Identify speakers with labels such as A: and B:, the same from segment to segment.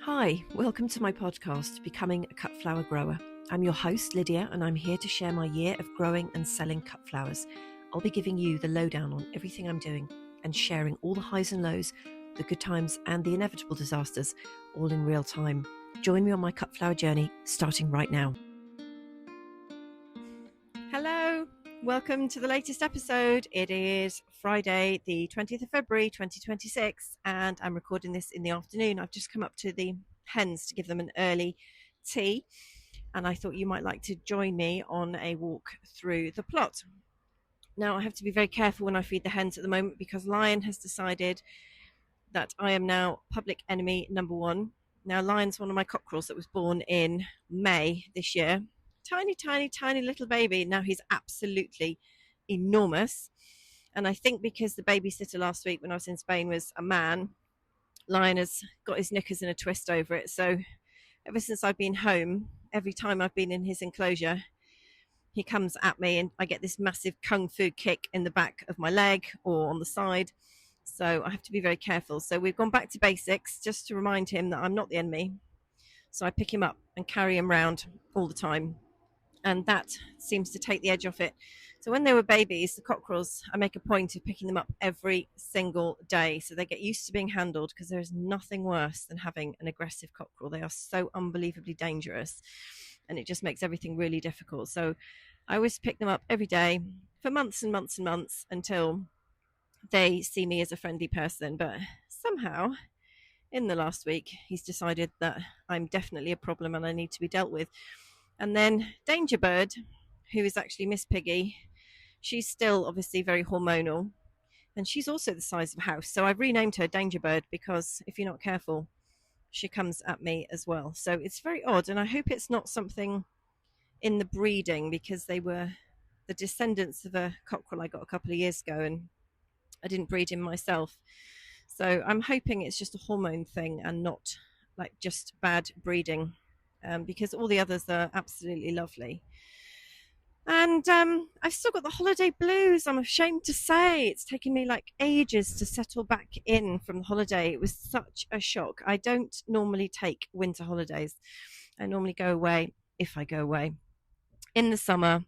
A: Hi, welcome to my podcast, Becoming a Cut Flower Grower. I'm your host, Lydia, and I'm here to share my year of growing and selling cut flowers. I'll be giving you the lowdown on everything I'm doing and sharing all the highs and lows, the good times and the inevitable disasters, all in real time. Join me on my cut flower journey, starting right now. Hello, welcome to the latest episode. It is Friday, the 20th of February, 2026, and I'm recording this in the afternoon. I've just come up to the hens to give them an early tea, and I thought you might like to join me on a walk through the plot. Now, I have to be very careful when I feed the hens at the moment because Lion has decided that I am now public enemy number one. Now, Lion's one of my cockerels that was born in May this year. Tiny little baby. Now he's absolutely enormous. And I think because the babysitter last week when I was in Spain was a man, Lion has got his knickers in a twist over it. So ever since I've been home, every time I've been in his enclosure, he comes at me and I get this massive kung fu kick in the back of my leg or on the side. So I have to be very careful. So we've gone back to basics just to remind him that I'm not the enemy. So I pick him up and carry him around all the time. And that seems to take the edge off it. So when they were babies, the cockerels, I make a point of picking them up every single day so they get used to being handled, because there is nothing worse than having an aggressive cockerel. They are so unbelievably dangerous and it just makes everything really difficult. So I always pick them up every day for months and months and months until they see me as a friendly person. But somehow in the last week, he's decided that I'm definitely a problem and I need to be dealt with. And then Danger Bird, who is actually Miss Piggy, she's still obviously very hormonal, and she's also the size of a house. So I've renamed her Danger Bird because if you're not careful, she comes at me as well. So it's very odd, and I hope it's not something in the breeding, because they were the descendants of a cockerel I got a couple of years ago, and I didn't breed him myself. So I'm hoping it's just a hormone thing and not like just bad breeding. Because all the others are absolutely lovely. And I've still got the holiday blues, I'm ashamed to say. It's taken me like ages to settle back in from the holiday. It was such a shock. I don't normally take winter holidays. I normally go away, if I go away, in the summer.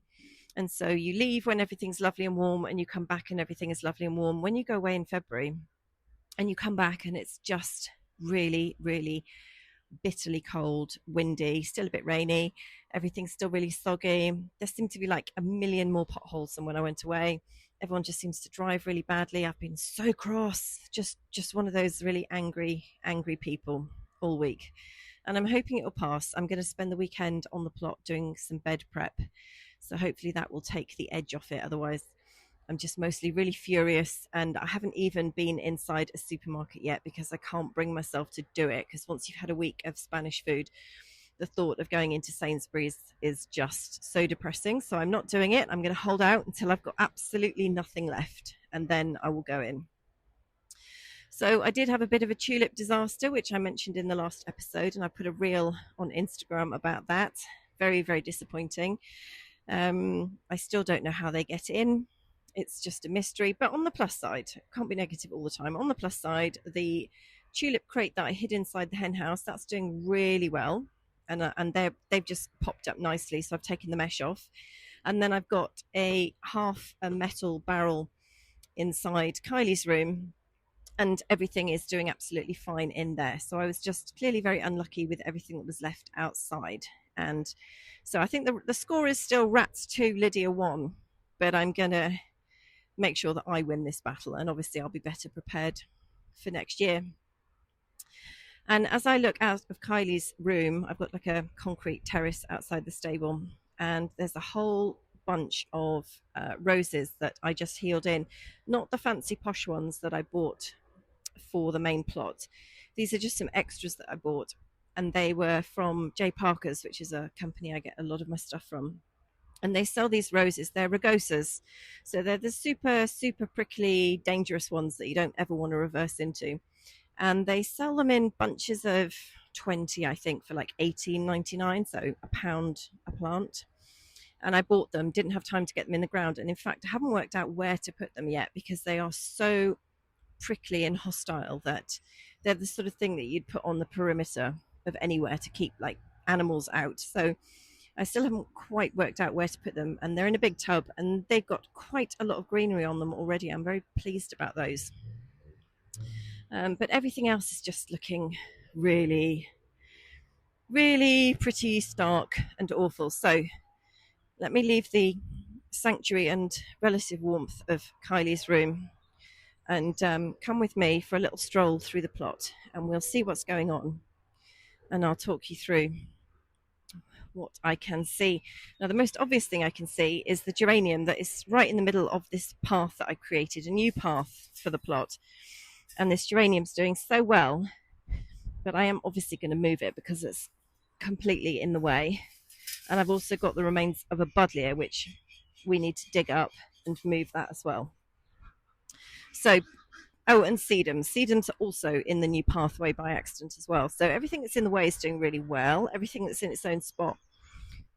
A: And so you leave when everything's lovely and warm, and you come back and everything is lovely and warm. When you go away in February and you come back and it's just really, really bitterly cold, windy, still a bit rainy, everything's still really soggy. There seem to be like a million more potholes than when I went away. Everyone just seems to drive really badly. I've been so cross, just one of those really angry people all week. And I'm hoping it'll pass. I'm going to spend the weekend on the plot doing some bed prep, so hopefully that will take the edge off it. Otherwise I'm just mostly really furious, and I haven't even been inside a supermarket yet because I can't bring myself to do it, because once you've had a week of Spanish food, the thought of going into Sainsbury's is just so depressing. So I'm not doing it. I'm going to hold out until I've got absolutely nothing left, and then I will go in. So I did have a bit of a tulip disaster, which I mentioned in the last episode, and I put a reel on Instagram about that. Very, very disappointing. I still don't know how they get in. It's just a mystery. But on the plus side, can't be negative all the time. On the plus side, the tulip crate that I hid inside the hen house, that's doing really well. And they've just popped up nicely. So I've taken the mesh off. And then I've got a half a metal barrel inside Kylie's room, and everything is doing absolutely fine in there. So I was just clearly very unlucky with everything that was left outside. And so I think the score is still Rats 2, Lydia 1. But I'm going to make sure that I win this battle, and obviously I'll be better prepared for next year. And as I look out of Kylie's room, I've got like a concrete terrace outside the stable, and there's a whole bunch of roses that I just healed in. Not the fancy posh ones that I bought for the main plot. These are just some extras that I bought, and they were from J. Parker's, which is a company I get a lot of my stuff from. And they sell these roses. They're rugosas. So they're the super, super prickly, dangerous ones that you don't ever want to reverse into. And they sell them in bunches of 20, I think, for like $18.99. So £1 a plant. And I bought them, didn't have time to get them in the ground. And in fact, I haven't worked out where to put them yet because they are so prickly and hostile that they're the sort of thing that you'd put on the perimeter of anywhere to keep like animals out. So I still haven't quite worked out where to put them, and they're in a big tub and they've got quite a lot of greenery on them already. I'm very pleased about those. But everything else is just looking really, really pretty stark and awful. So let me leave the sanctuary and relative warmth of Kylie's room and come with me for a little stroll through the plot, and we'll see what's going on, and I'll talk you through what I can see. Now, the most obvious thing I can see is the geranium that is right in the middle of this path that I created, a new path for the plot. And this geranium's doing so well, but I am obviously going to move it because it's completely in the way. And I've also got the remains of a buddleia, which we need to dig up and move that as well. So, oh, and sedums. Sedums are also in the new pathway by accident as well. So everything that's in the way is doing really well. Everything that's in its own spot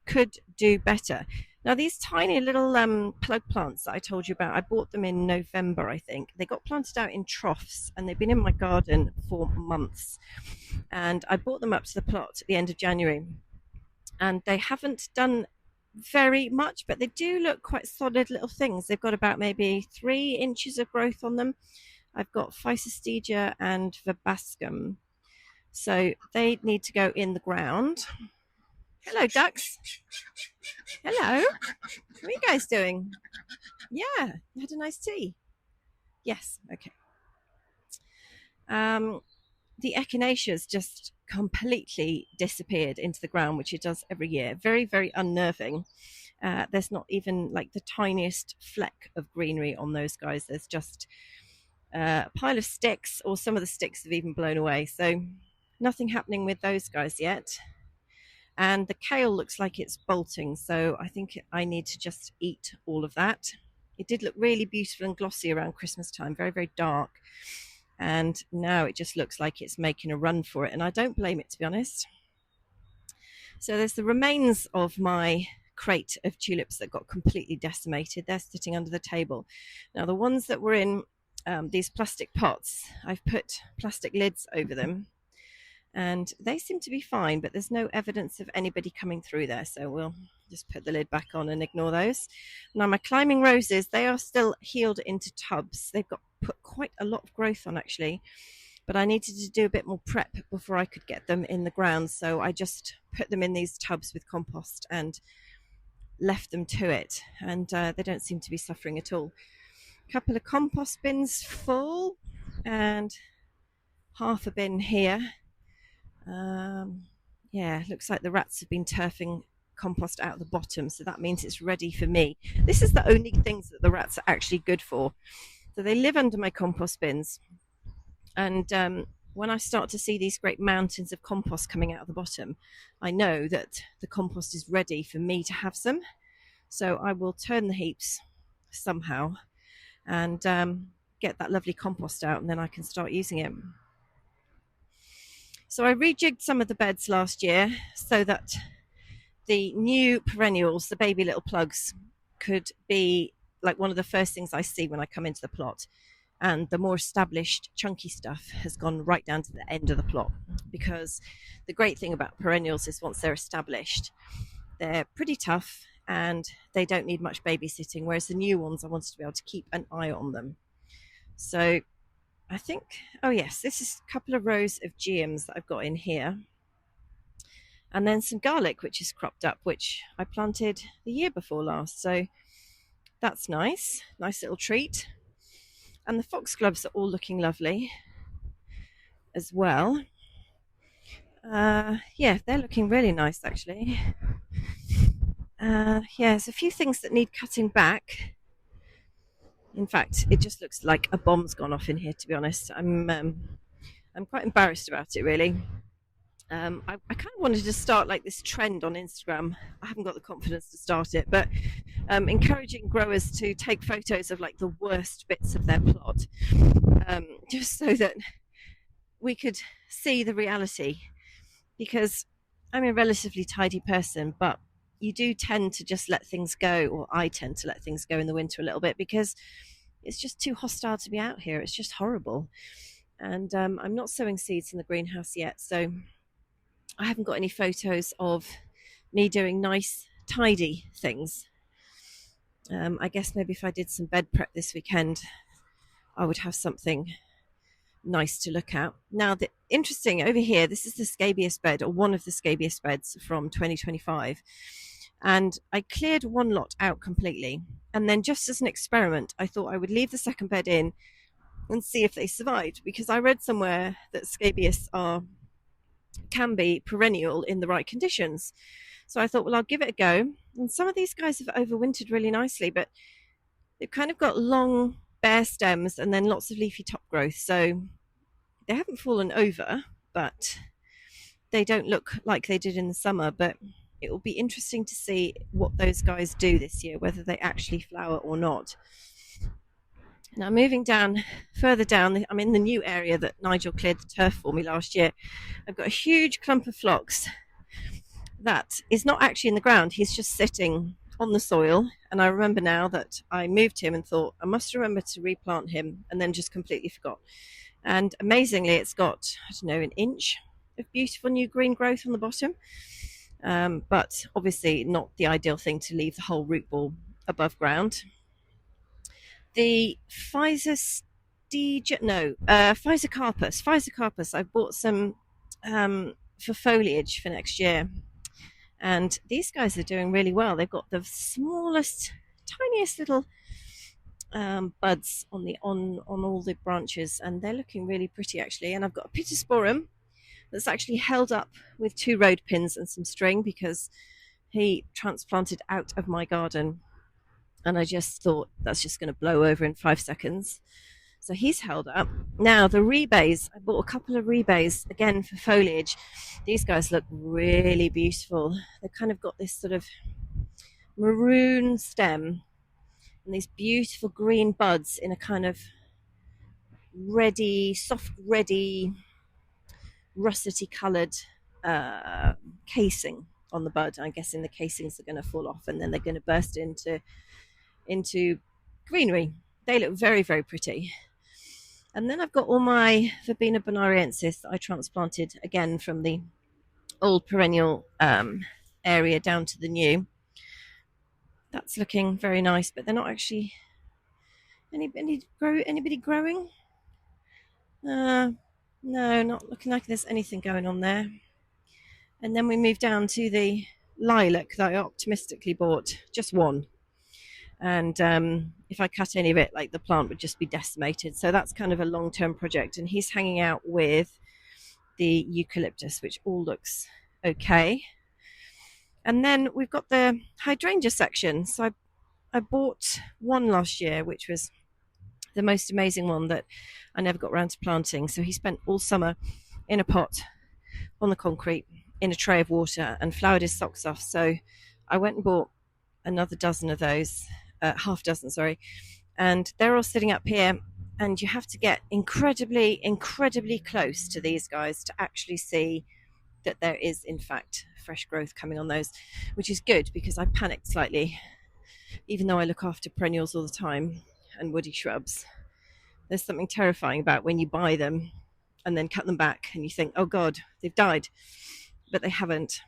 A: could do better. Now, these tiny little plug plants that I told you about, I bought them in November, I think. They got planted out in troughs, and they've been in my garden for months. And I brought them up to the plot at the end of January. And they haven't done very much, but they do look quite solid little things. They've got about maybe 3 inches of growth on them. I've got Physostegia and Verbascum. So they need to go in the ground. Hello, ducks. Hello. What are you guys doing? Yeah, you had a nice tea. Yes, okay. The echinacea's just completely disappeared into the ground, which it does every year. Very, very unnerving. There's not even like the tiniest fleck of greenery on those guys. There's just a pile of sticks, or some of the sticks have even blown away. So nothing happening with those guys yet. And the kale looks like it's bolting, so I think I need to just eat all of that. It did look really beautiful and glossy around Christmas time, very, very dark. And now it just looks like it's making a run for it, and I don't blame it, to be honest. So there's the remains of my crate of tulips that got completely decimated. They're sitting under the table. Now, the ones that were in these plastic pots, I've put plastic lids over them, and they seem to be fine, but there's no evidence of anybody coming through there, so we'll just put the lid back on and ignore those. Now, my climbing roses, they are still healed into tubs. They've got put quite a lot of growth on, actually, but I needed to do a bit more prep before I could get them in the ground, so I just put them in these tubs with compost and left them to it, and they don't seem to be suffering at all. A couple of compost bins full, and half a bin here. Yeah, looks like the rats have been turfing compost out the bottom, so that means it's ready for me. This is the only things that the rats are actually good for. So they live under my compost bins, and when I start to see these great mountains of compost coming out of the bottom, I know that the compost is ready for me to have some. So I will turn the heaps somehow and get that lovely compost out, and then I can start using it. So I rejigged some of the beds last year so that the new perennials, the baby little plugs, could be like one of the first things I see when I come into the plot. And the more established chunky stuff has gone right down to the end of the plot, because the great thing about perennials is once they're established, they're pretty tough and they don't need much babysitting, whereas the new ones, I wanted to be able to keep an eye on them. So I think, oh yes, this is a couple of rows of geums that I've got in here. And then some garlic, which is cropped up, which I planted the year before last. So that's nice. Nice little treat. And the foxgloves are all looking lovely as well. Yeah, they're looking really nice, actually. Yeah, there's a few things that need cutting back. In fact, it just looks like a bomb's gone off in here, to be honest. I'm quite embarrassed about it, really. I kind of wanted to start like this trend on Instagram. I haven't got the confidence to start it, but encouraging growers to take photos of like the worst bits of their plot, just so that we could see the reality. Because I'm a relatively tidy person, but you do tend to just let things go, or I tend to let things go in the winter a little bit, because it's just too hostile to be out here. It's just horrible. And I'm not sowing seeds in the greenhouse yet, so I haven't got any photos of me doing nice, tidy things. I guess maybe if I did some bed prep this weekend, I would have something nice to look at. Now, the interesting over here, this is the scabious bed, or one of the scabious beds from 2025. And I cleared one lot out completely. And then, just as an experiment, I thought I would leave the second bed in and see if they survived, because I read somewhere that scabious can be perennial in the right conditions. So I thought, well, I'll give it a go. And some of these guys have overwintered really nicely, but they've kind of got long, bare stems and then lots of leafy top growth. So they haven't fallen over, but they don't look like they did in the summer. But it will be interesting to see what those guys do this year, whether they actually flower or not. Now, moving down, further down, I'm in the new area that Nigel cleared the turf for me last year. I've got a huge clump of phlox that is not actually in the ground. He's just sitting on the soil. And I remember now that I moved him and thought, I must remember to replant him, and then just completely forgot. And amazingly, it's got, I don't know, an inch of beautiful new green growth on the bottom. But obviously not the ideal thing to leave the whole root ball above ground. The Physocarpus. I bought some for foliage for next year. And these guys are doing really well. They've got the smallest, tiniest little buds on all the branches, and they're looking really pretty actually. And I've got a Pittosporum that's actually held up with 2 road pins and some string, because he transplanted out of my garden, and I just thought that's just going to blow over in 5 seconds. So he's held up. Now the rebays, I bought a couple of rebays again for foliage. These guys look really beautiful. They've kind of got this sort of maroon stem and these beautiful green buds in a kind of soft reddy, russety coloured casing on the bud. I'm guessing the casings are going to fall off and then they're going to burst into greenery. They look very, very pretty. And then I've got all my Verbena bonariensis that I transplanted again from the old perennial area down to the new. That's looking very nice, but they're not actually anybody growing. No, not looking like there's anything going on there. And then we move down to the lilac that I optimistically bought, just one. And if I cut any of it, like, the plant would just be decimated. So that's kind of a long-term project. And he's hanging out with the eucalyptus, which all looks okay. And then we've got the hydrangea section. So I bought one last year, which was the most amazing one that I never got around to planting. So he spent all summer in a pot on the concrete in a tray of water and flowered his socks off. So I went and bought another dozen of those, half dozen, sorry, and they're all sitting up here, and you have to get incredibly, incredibly close to these guys to actually see that there is in fact fresh growth coming on those, which is good, because I panicked slightly, even though I look after perennials all the time and woody shrubs. There's something terrifying about when you buy them and then cut them back and you think, oh God, they've died, but they haven't.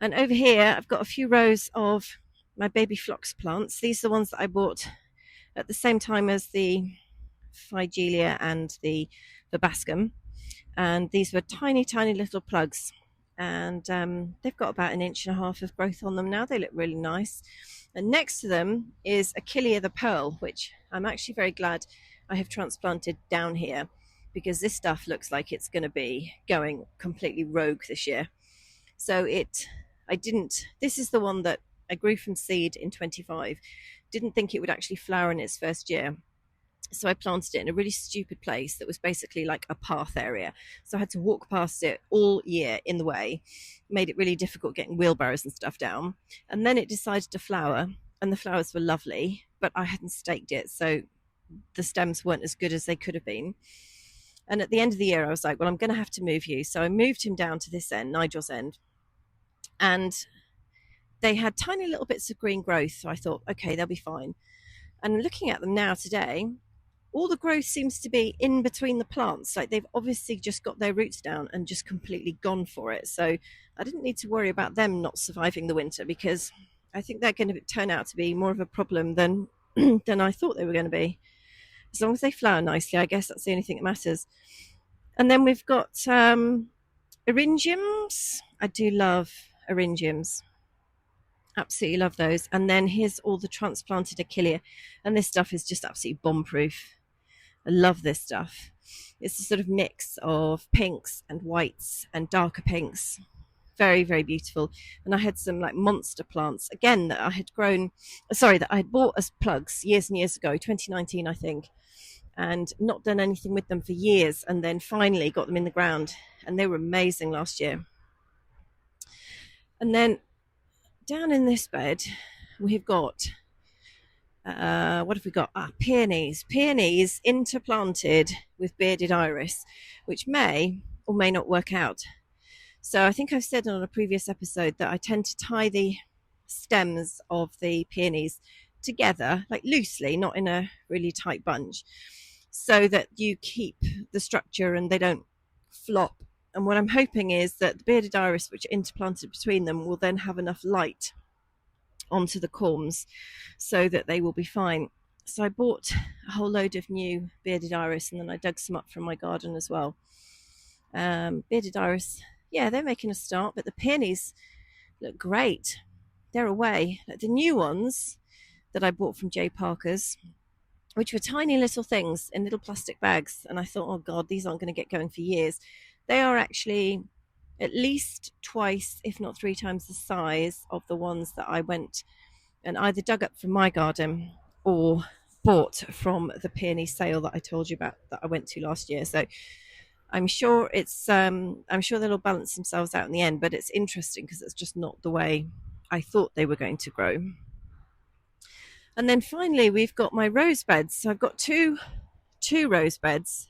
A: And over here, I've got a few rows of my baby phlox plants. These are the ones that I bought at the same time as the Figelia and the Verbascum. And these were tiny, tiny little plugs. And they've got about 1.5 inches of growth on them now. They look really nice. And next to them is Achillea the Pearl, which I'm actually very glad I have transplanted down here, because this stuff looks like it's going to be going completely rogue this year. So this is the one that I grew from seed in 25. Didn't think it would actually flower in its first year. So I planted it in a really stupid place that was basically like a path area. So I had to walk past it all year in the way. Made it really difficult getting wheelbarrows and stuff down. And then it decided to flower, and the flowers were lovely, but I hadn't staked it, so the stems weren't as good as they could have been. And at the end of the year, I was like, well, I'm going to have to move you. So I moved him down to this end, Nigel's end. And they had tiny little bits of green growth. So I thought, okay, they'll be fine. And looking at them now today, all the growth seems to be in between the plants. Like they've obviously just got their roots down and just completely gone for it. So I didn't need to worry about them not surviving the winter, because I think they're going to turn out to be more of a problem than than I thought they were going to be. As long as they flower nicely, I guess that's the only thing that matters. And then we've got eryngiums. I do love eryngiums. Absolutely love those. And then here's all the transplanted achillea. And this stuff is just absolutely bomb proof. I love this stuff. It's a sort of mix of pinks and whites and darker pinks. Very, very beautiful. And I had some like monster plants again that I had grown, sorry, that I had bought as plugs years and years ago, 2019, I think, and not done anything with them for years. And then finally got them in the ground, and they were amazing last year. And then down in this bed, we've got what have we got? Peonies. Peonies interplanted with bearded iris, which may or may not work out. So I think I've said on a previous episode that I tend to tie the stems of the peonies together, like loosely, not in a really tight bunch, so that you keep the structure and they don't flop. And what I'm hoping is that the bearded iris, which are interplanted between them, will then have enough light onto the corms so that they will be fine. So I bought a whole load of new bearded iris, and then I dug some up from my garden as well. Bearded iris, yeah, they're making a start, but the peonies look great. They're away. Like the new ones that I bought from J. Parker's, which were tiny little things in little plastic bags, and I thought, oh God, these aren't going to get going for years. They are actually at least twice, if not three times the size of the ones that I went and either dug up from my garden or bought from the peony sale that I told you about that I went to last year. So I'm sure I'm sure they'll balance themselves out in the end, but it's interesting because it's just not the way I thought they were going to grow. And then finally we've got my rose beds. So I've got two rose beds,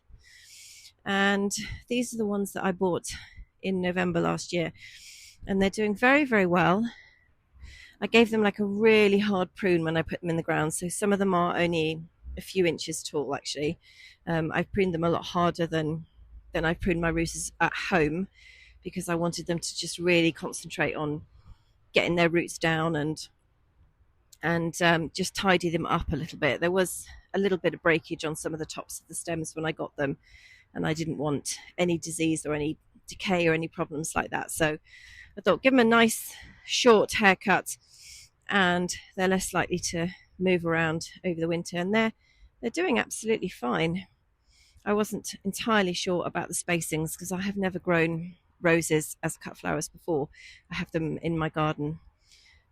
A: and these are the ones that I bought in November last year, and they're doing very, very well. I gave them like a really hard prune when I put them in the ground, so some of them are only a few inches tall actually. I've pruned them a lot harder than I've pruned my roses at home, because I wanted them to just really concentrate on getting their roots down and just tidy them up a little bit. There was a little bit of breakage on some of the tops of the stems when I got them, and I didn't want any disease or any decay or any problems like that. So I thought, give them a nice short haircut and they're less likely to move around over the winter, and they're doing absolutely fine. I wasn't entirely sure about the spacings because I have never grown roses as cut flowers before. I have them in my garden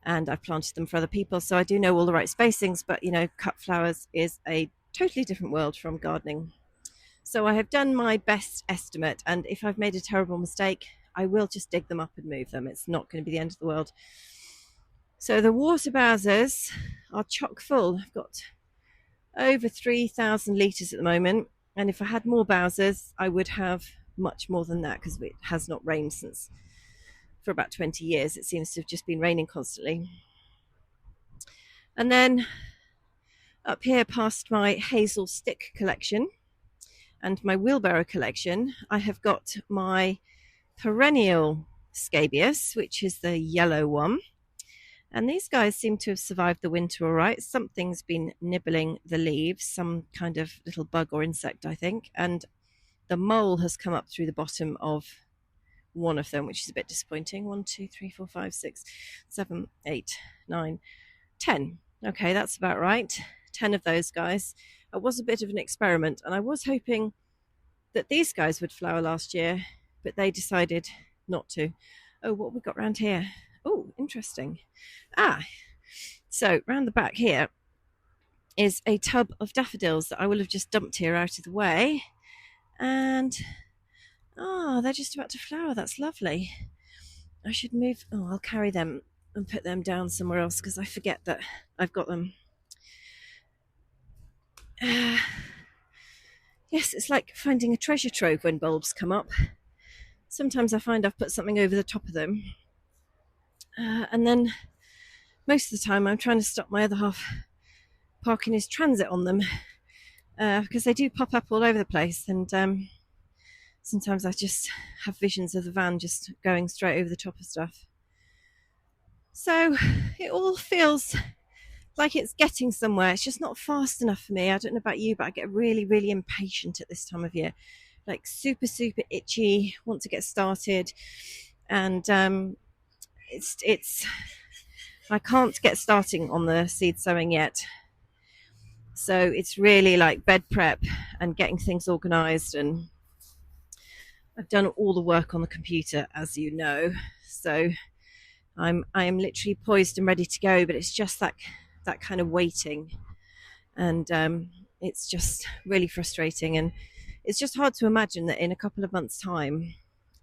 A: and I've planted them for other people, so I do know all the right spacings, but cut flowers is a totally different world from gardening. So I have done my best estimate, and if I've made a terrible mistake, I will just dig them up and move them. It's not going to be the end of the world. So the water bowsers are chock full. I've got over 3,000 litres at the moment, and if I had more bowsers, I would have much more than that, because it has not rained for about 20 years. It seems to have just been raining constantly. And then up here past my hazel stick collection and my wheelbarrow collection, I have got my perennial scabious, which is the yellow one. And these guys seem to have survived the winter all right. Something's been nibbling the leaves, some kind of little bug or insect, I think. And the mole has come up through the bottom of one of them, which is a bit disappointing. 1, 2, 3, 4, 5, 6, 7, 8, 9, 10. Okay, that's about right. 10 of those guys. It was a bit of an experiment, and I was hoping that these guys would flower last year, but they decided not to. Oh, what have we got around here? Oh, interesting. So round the back here is a tub of daffodils that I will have just dumped here out of the way. And they're just about to flower. That's lovely. I should move. I'll carry them and put them down somewhere else, because I forget that I've got them. Yes, it's like finding a treasure trove when bulbs come up. Sometimes I find I've put something over the top of them. And then most of the time I'm trying to stop my other half parking his transit on them because they do pop up all over the place, and sometimes I just have visions of the van just going straight over the top of stuff. So it all feels like it's getting somewhere. It's just not fast enough for me. I don't know about you, but I get really, really impatient at this time of year. Like super, super itchy, want to get started. And it's I can't get starting on the seed sowing yet. So it's really like bed prep and getting things organized, and I've done all the work on the computer, as you know. So I am literally poised and ready to go, but it's just that kind of waiting, and it's just really frustrating, and it's just hard to imagine that in a couple of months' time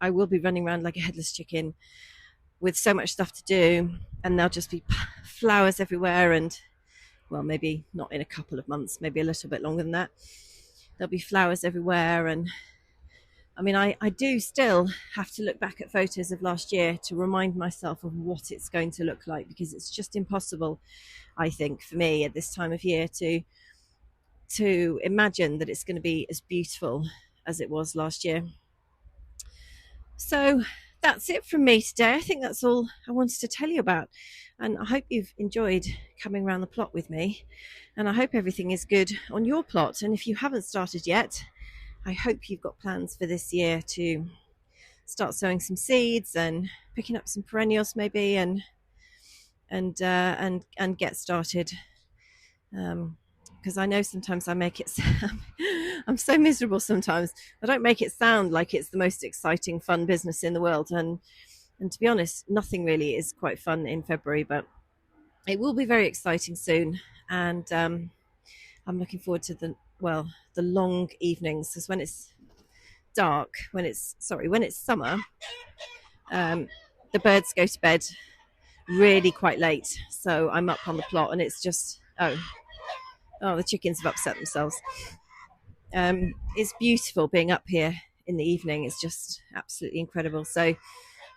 A: I will be running around like a headless chicken with so much stuff to do, and there'll just be flowers everywhere, and well, maybe not in a couple of months, maybe a little bit longer than that. There'll be flowers everywhere, and I mean, I do still have to look back at photos of last year to remind myself of what it's going to look like, because it's just impossible, I think, for me at this time of year to imagine that it's going to be as beautiful as it was last year. So that's it from me today. I think that's all I wanted to tell you about, and I hope you've enjoyed coming around the plot with me, and I hope everything is good on your plot. And if you haven't started yet, I hope you've got plans for this year to start sowing some seeds and picking up some perennials maybe, and get started. Because I know sometimes I make it I'm so miserable sometimes. I don't make it sound like it's the most exciting, fun business in the world, and to be honest, nothing really is quite fun in February, but it will be very exciting soon, and I'm looking forward to the long evenings, because when it's dark, when it's summer, the birds go to bed really quite late, so I'm up on the plot, and it's just the chickens have upset themselves. It's beautiful being up here in the evening. It's just absolutely incredible. So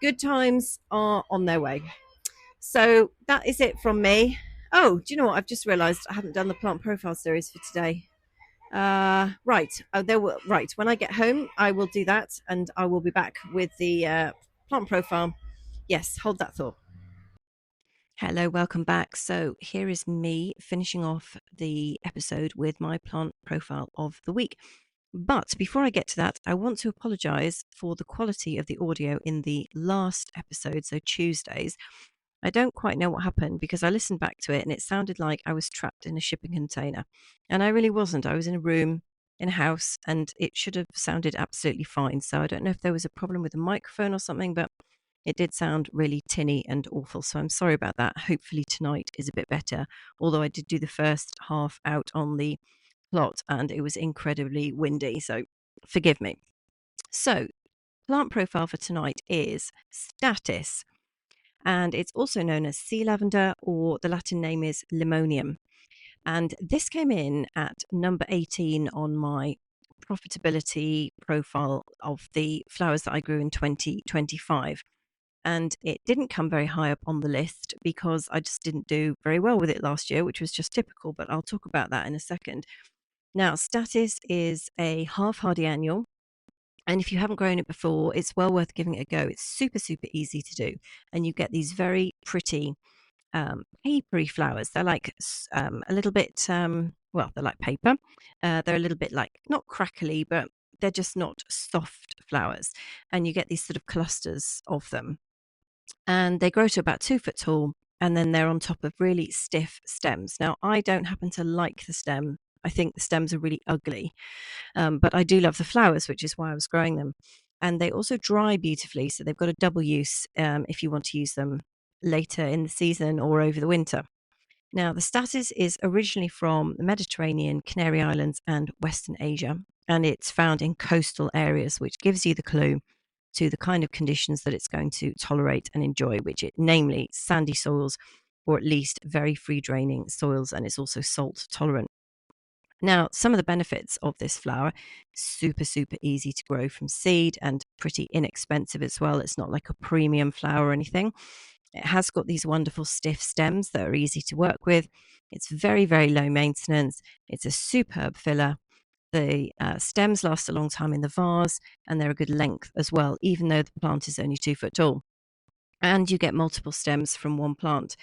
A: good times are on their way. So that is it from me. Oh, do you know what? I've just realised I haven't done the plant profile series for today. Right. Right. When I get home, I will do that, and I will be back with the plant profile. Yes, hold that thought. Hello, welcome back. So here is me finishing off the episode with my plant profile of the week. But before I get to that, I want to apologise for the quality of the audio in the last episode, so Tuesdays. I don't quite know what happened, because I listened back to it and it sounded like I was trapped in a shipping container. And I really wasn't. I was in a room, in a house, and it should have sounded absolutely fine. So I don't know if there was a problem with the microphone or something, but it did sound really tinny and awful. So I'm sorry about that. Hopefully tonight is a bit better. Although I did do the first half out on the plot and it was incredibly windy. So forgive me. So plant profile for tonight is Statice, and it's also known as sea lavender, or the Latin name is limonium. And this came in at number 18 on my profitability profile of the flowers that I grew in 2025. And it didn't come very high up on the list because I just didn't do very well with it last year, which was just typical, but I'll talk about that in a second. Now, Statice is a half hardy annual, and if you haven't grown it before, it's well worth giving it a go. It's super, super easy to do, and you get these very pretty papery flowers. They're like a little bit, they're like paper. They're a little bit like, not crackly, but they're just not soft flowers, and you get these sort of clusters of them. And they grow to about 2 foot tall, and then they're on top of really stiff stems. Now, I don't happen to like the stem. I think the stems are really ugly, but I do love the flowers, which is why I was growing them. And they also dry beautifully, so they've got a double use if you want to use them later in the season or over the winter. Now, the Statice is originally from the Mediterranean, Canary Islands, and Western Asia, and it's found in coastal areas, which gives you the clue to the kind of conditions that it's going to tolerate and enjoy, namely sandy soils, or at least very free draining soils, and it's also salt tolerant. Now, some of the benefits of this flower: super, super easy to grow from seed and pretty inexpensive as well. It's not like a premium flower or anything. It has got these wonderful stiff stems that are easy to work with. It's very, very low maintenance. It's a superb filler. The stems last a long time in the vase, and they're a good length as well, even though the plant is only 2 foot tall. And you get multiple stems from one plant.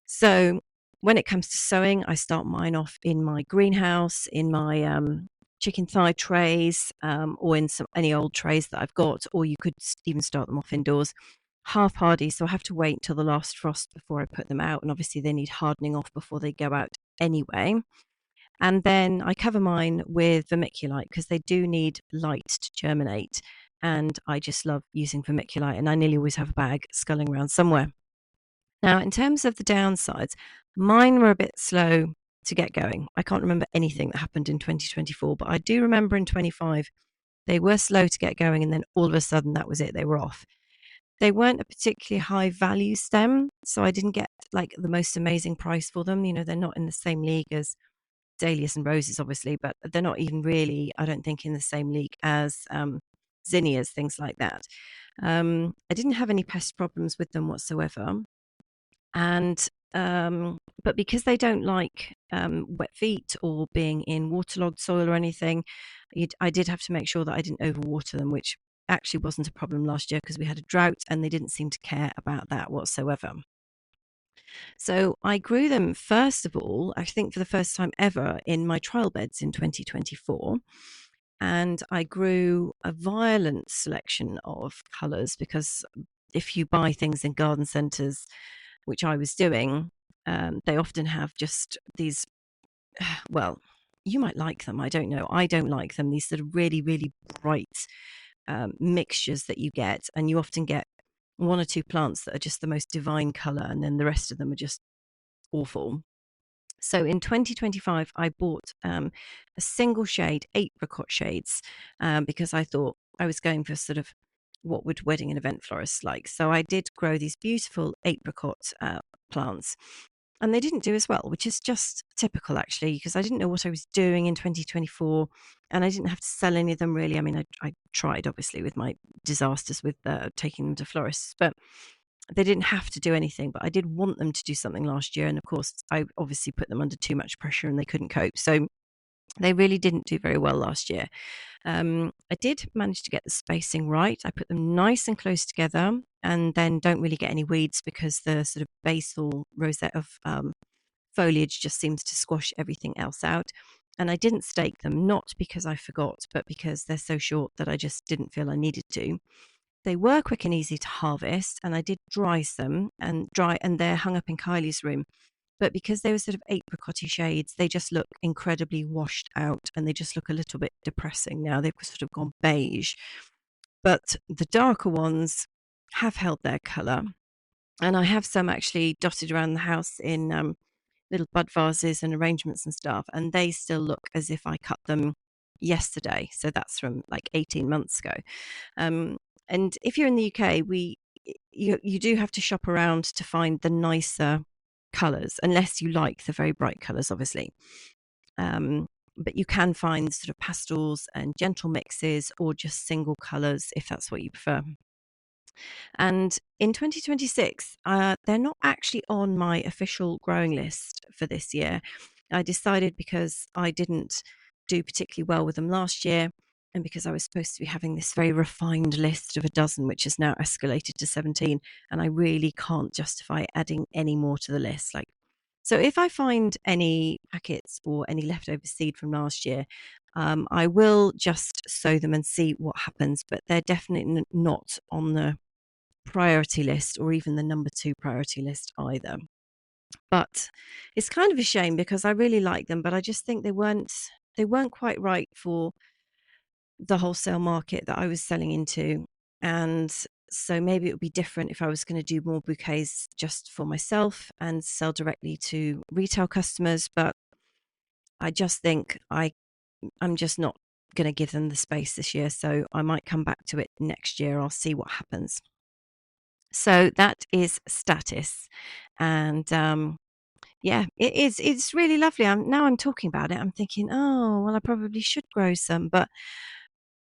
A: So when it comes to sowing, I start mine off in my greenhouse, in my chicken thigh trays, or in any old trays that I've got, or you could even start them off indoors. Half hardy, so I have to wait until the last frost before I put them out, and obviously they need hardening off before they go out anyway. And then I cover mine with vermiculite because they do need light to germinate. And I just love using vermiculite, and I nearly always have a bag sculling around somewhere. Now, in terms of the downsides, mine were a bit slow to get going. I can't remember anything that happened in 2024, but I do remember in 25, they were slow to get going, and then all of a sudden that was it, they were off. They weren't a particularly high value stem, so I didn't get like the most amazing price for them. They're not in the same league as dahlias and roses, obviously, but they're not even really, I don't think, in the same league as zinnias, things like that. I didn't have any pest problems with them whatsoever. And but because they don't like wet feet or being in waterlogged soil or anything, I did have to make sure that I didn't overwater them, which actually wasn't a problem last year because we had a drought and they didn't seem to care about that whatsoever. So I grew them, first of all, I think for the first time ever, in my trial beds in 2024. And I grew a violent selection of colours because if you buy things in garden centres, which I was doing, they often have just these, well, you might like them. I don't know. I don't like them. These sort of really, really bright mixtures that you get. And you often get one or two plants that are just the most divine colour, and then the rest of them are just awful. So in 2025, I bought a single shade, apricot shades, because I thought I was going for sort of what would wedding and event florists like. So I did grow these beautiful apricot plants. And they didn't do as well, which is just typical, actually, because I didn't know what I was doing in 2024 and I didn't have to sell any of them really. I mean, I tried, obviously, with my disasters with taking them to florists, but they didn't have to do anything. But I did want them to do something last year. And of course, I obviously put them under too much pressure and they couldn't cope. So they really didn't do very well last year. I did manage to get the spacing right. I put them nice and close together and then don't really get any weeds because the sort of basal rosette of foliage just seems to squash everything else out. And I didn't stake them, not because I forgot, but because they're so short that I just didn't feel I needed to. They were quick and easy to harvest, and I did dry them and they're hung up in Kylie's room. But because they were sort of apricotty shades, they just look incredibly washed out and they just look a little bit depressing now. They've sort of gone beige. But the darker ones have held their colour. And I have some actually dotted around the house in little bud vases and arrangements and stuff. And they still look as if I cut them yesterday. So that's from like 18 months ago. And if you're in the UK, you do have to shop around to find the nicer colours, unless you like the very bright colours, obviously. But you can find sort of pastels and gentle mixes or just single colours if that's what you prefer. And in 2026, they're not actually on my official growing list for this year. I decided because I didn't do particularly well with them last year, and because I was supposed to be having this very refined list of a dozen, which has now escalated to 17, and I really can't justify adding any more to the list. So if I find any packets or any leftover seed from last year, I will just sow them and see what happens, but they're definitely not on the priority list or even the number 2 priority list either. But it's kind of a shame because I really like them, but I just think they weren't quite right for the wholesale market that I was selling into. And so maybe it would be different if I was going to do more bouquets just for myself and sell directly to retail customers. But I just think I'm just not going to give them the space this year. So I might come back to it next year. I'll see what happens. So that is Statice. And yeah, it's really lovely. Now I'm talking about it, I'm thinking, oh well, I probably should grow some, but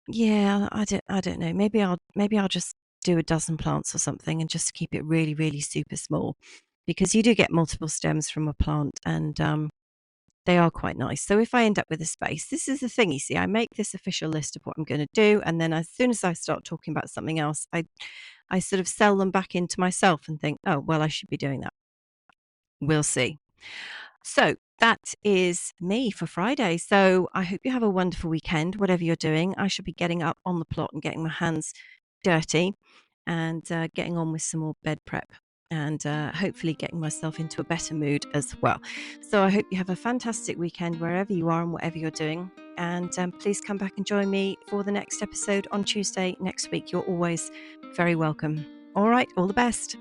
A: yeah, I don't know. Maybe I'll just do a dozen plants or something and just keep it really, really super small, because you do get multiple stems from a plant, and they are quite nice. So if I end up with a space, this is the thing, you see, I make this official list of what I'm going to do, and then as soon as I start talking about something else, I sort of sell them back into myself and think, oh, well, I should be doing that. We'll see. So that is me for Friday. So I hope you have a wonderful weekend, whatever you're doing. I shall be getting up on the plot and getting my hands dirty, and getting on with some more bed prep, and hopefully getting myself into a better mood as well. So I hope you have a fantastic weekend wherever you are and whatever you're doing. And please come back and join me for the next episode on Tuesday next week. You're always very welcome. All right, all the best.